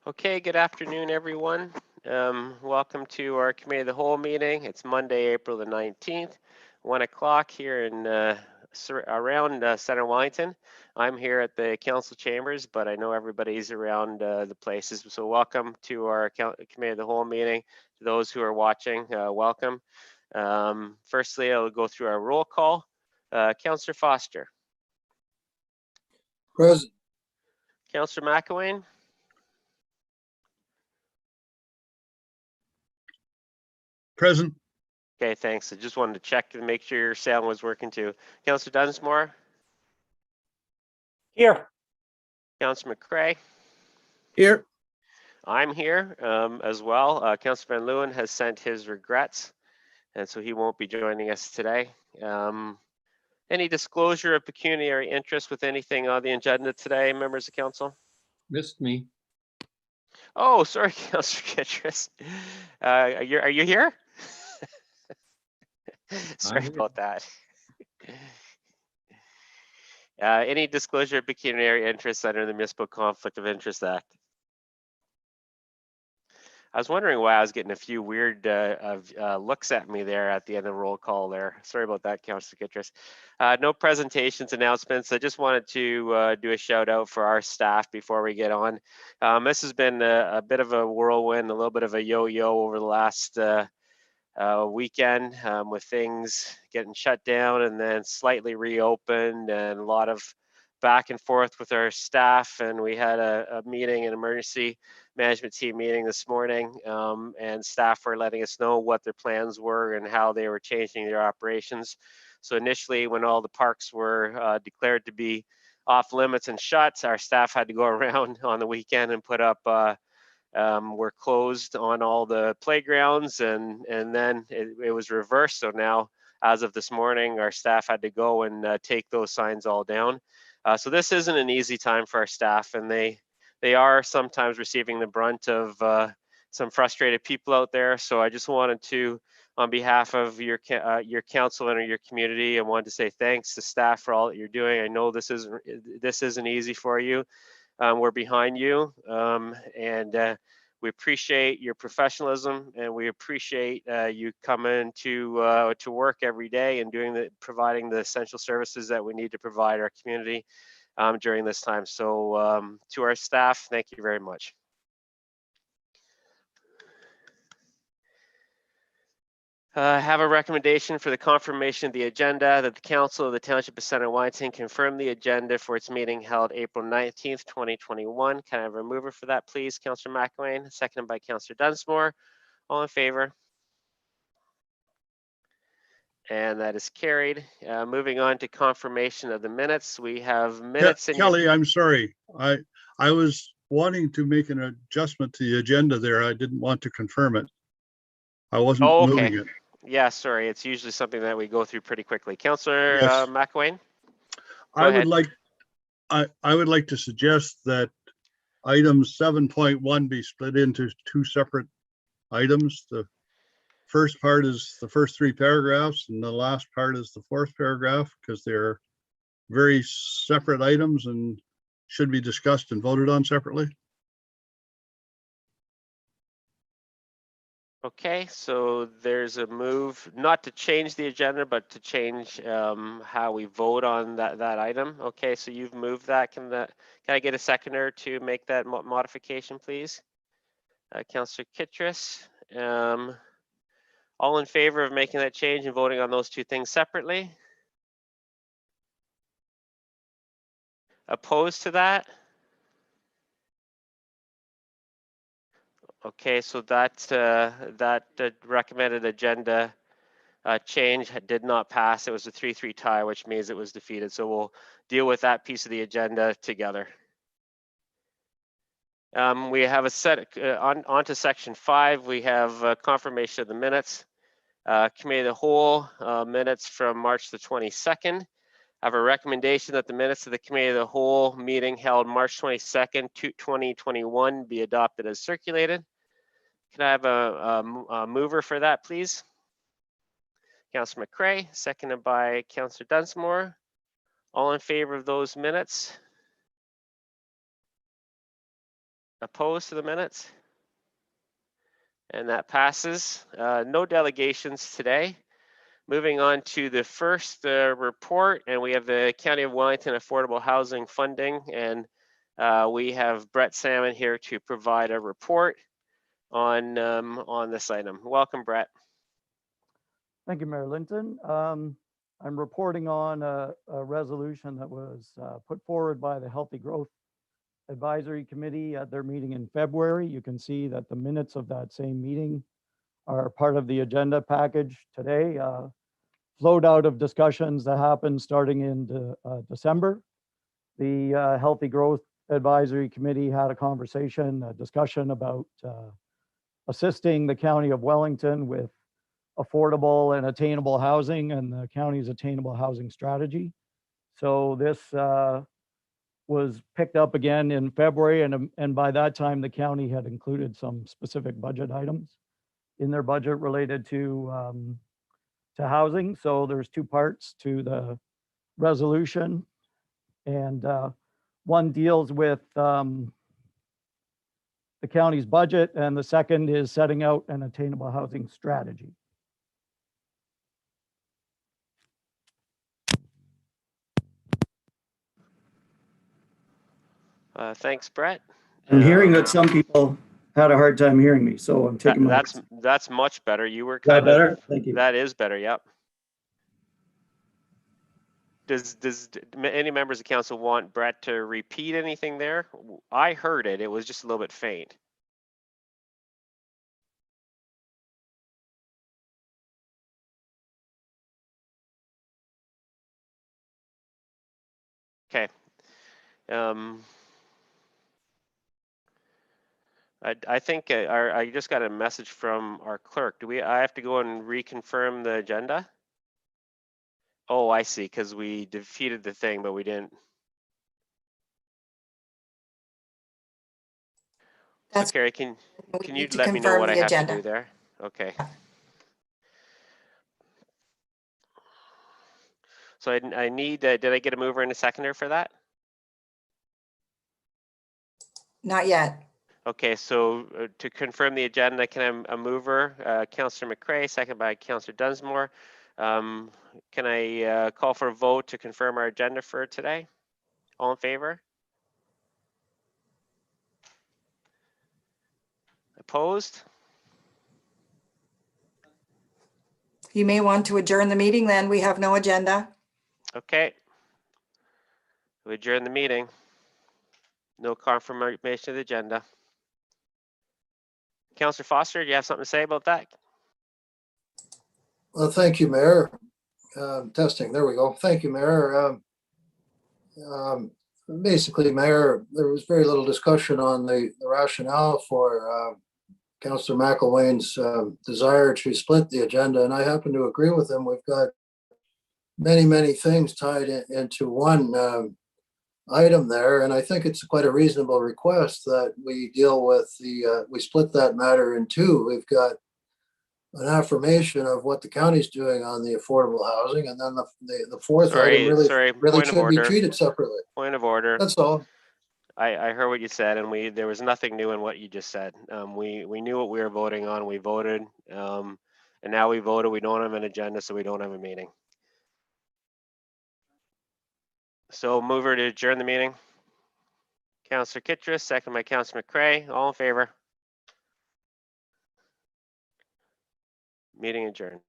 Okay, good afternoon, everyone. Welcome to our Committee of the Whole meeting. It's Monday, April the 19th, 1 o'clock here in around Center Wellington. I'm here at the council chambers, but I know everybody's around the places. So welcome to our Committee of the Whole meeting. To those who are watching, welcome. Firstly, I'll go through our roll call. Councillor Foster. Present. Councillor McElwain. Present. Okay, thanks. I just wanted to check and make sure your sound was working too. Councillor Dunsmore. Here. Councillor McCrae. Here. I'm here as well. Councillor Van Leeuwen has sent his regrets, and so he won't be joining us today. Any disclosure of pecuniary interest with anything on the agenda today, members of council? Missed me. Oh, sorry, Councillor Kittredge. Are you here? Sorry about that. Any disclosure of pecuniary interest under the Municipal Conflict of Interest Act? I was wondering why I was getting a few weird looks at me there at the end of the roll call there. Sorry about that, Councillor Kittredge. No presentations, announcements. I just wanted to do a shout out for our staff before we get on. This has been a bit of a whirlwind, a little bit of a yo-yo over the last weekend with things getting shut down and then slightly reopened, and a lot of back and forth with our staff. And we had a meeting, an emergency management team meeting this morning, and staff were letting us know what their plans were and how they were changing their operations. So initially, when all the parks were declared to be off limits and shut, our staff had to go around on the weekend and put up we're closed on all the playgrounds, and then it was reversed. So now, as of this morning, our staff had to go and take those signs all down. So this isn't an easy time for our staff, and they are sometimes receiving the brunt of some frustrated people out there. So I just wanted to, on behalf of your council and your community, I wanted to say thanks to staff for all that you're doing. I know this isn't easy for you. We're behind you, and we appreciate your professionalism, and we appreciate you coming to work every day and providing the essential services that we need to provide our community during this time. So to our staff, thank you very much. I have a recommendation for the confirmation of the agenda that the Council of the Township of Center Wellington confirm the agenda for its meeting held April 19th, 2021. Can I have a mover for that, please? Councillor McElwain, seconded by Councillor Dunsmore. All in favor? And that is carried. Moving on to confirmation of the minutes. We have minutes. Kelly, I'm sorry. I was wanting to make an adjustment to the agenda there. I didn't want to confirm it. I wasn't moving it. Yeah, sorry. It's usually something that we go through pretty quickly. Councillor McElwain. I would like to suggest that item 7.1 be split into two separate items. The first part is the first three paragraphs, and the last part is the fourth paragraph, because they're very separate items and should be discussed and voted on separately. Okay, so there's a move not to change the agenda, but to change how we vote on that item. Okay, so you've moved that. Can I get a seconder to make that modification, please? Councillor Kittredge. All in favor of making that change and voting on those two things separately? Opposed to that? Okay, so that recommended agenda change did not pass. It was a 3-3 tie, which means it was defeated. So we'll deal with that piece of the agenda together. We have a set on to section 5. We have confirmation of the minutes. Committee of the Whole minutes from March the 22nd. I have a recommendation that the minutes of the Committee of the Whole meeting held March 22nd, 2021 be adopted as circulated. Can I have a mover for that, please? Councillor McCrae, seconded by Councillor Dunsmore. All in favor of those minutes? Opposed to the minutes? And that passes. No delegations today. Moving on to the first report, and we have the County of Wellington Affordable Housing Funding, and we have Brett Salmon here to provide a report on this item. Welcome, Brett. Thank you, Mayor Linton. I'm reporting on a resolution that was put forward by the Healthy Growth Advisory Committee at their meeting in February. You can see that the minutes of that same meeting are part of the agenda package today, flowed out of discussions that happened starting in December. The Healthy Growth Advisory Committee had a discussion about assisting the County of Wellington with affordable and attainable housing and the county's attainable housing strategy. So this was picked up again in February, and by that time the county had included some specific budget items in their budget related to housing. So there's two parts to the resolution, and one deals with the county's budget, and the second is setting out an attainable housing strategy. Thanks, Brett. I'm hearing that some people had a hard time hearing me, so I'm taking that's much better. You were kind of better. Thank you. That is better. Yep. Does any members of council want Brett to repeat anything there? I heard it. It was just a little bit faint. Okay. I think I just got a message from our clerk. I have to go and reconfirm the agenda? Oh, I see, because we defeated the thing, but we didn't. So Carrie, can you let me know what I have to do there? Okay. So I need, did I get a mover and a seconder for that? Not yet. Okay, so to confirm the agenda, can I a mover, Councillor McCrae, second by Councillor Dunsmore. Can I call for a vote to confirm our agenda for today? All in favor? Opposed? You may want to adjourn the meeting then. We have no agenda. Okay. We adjourn the meeting. No confirmation of the agenda. Councillor Foster, do you have something to say about that? Well, thank you, Mayor. Testing, there we go. Thank you, Mayor. Basically, Mayor, there was very little discussion on the rationale for Councillor McElwain's desire to split the agenda, and I happen to agree with him. We've got many things tied into one item there, and I think it's quite a reasonable request that we deal with we split that matter in two. We've got an affirmation of what the county's doing on the affordable housing, and then the fourth item really should be treated separately. Point of order. That's all. I heard what you said, and there was nothing new in what you just said. We knew what we were voting on. We voted, and now we voted. We don't have an agenda, so we don't have a meeting. So mover to adjourn the meeting. Councillor Kittredge, second by Councillor McCrae. All in favor? Meeting adjourned.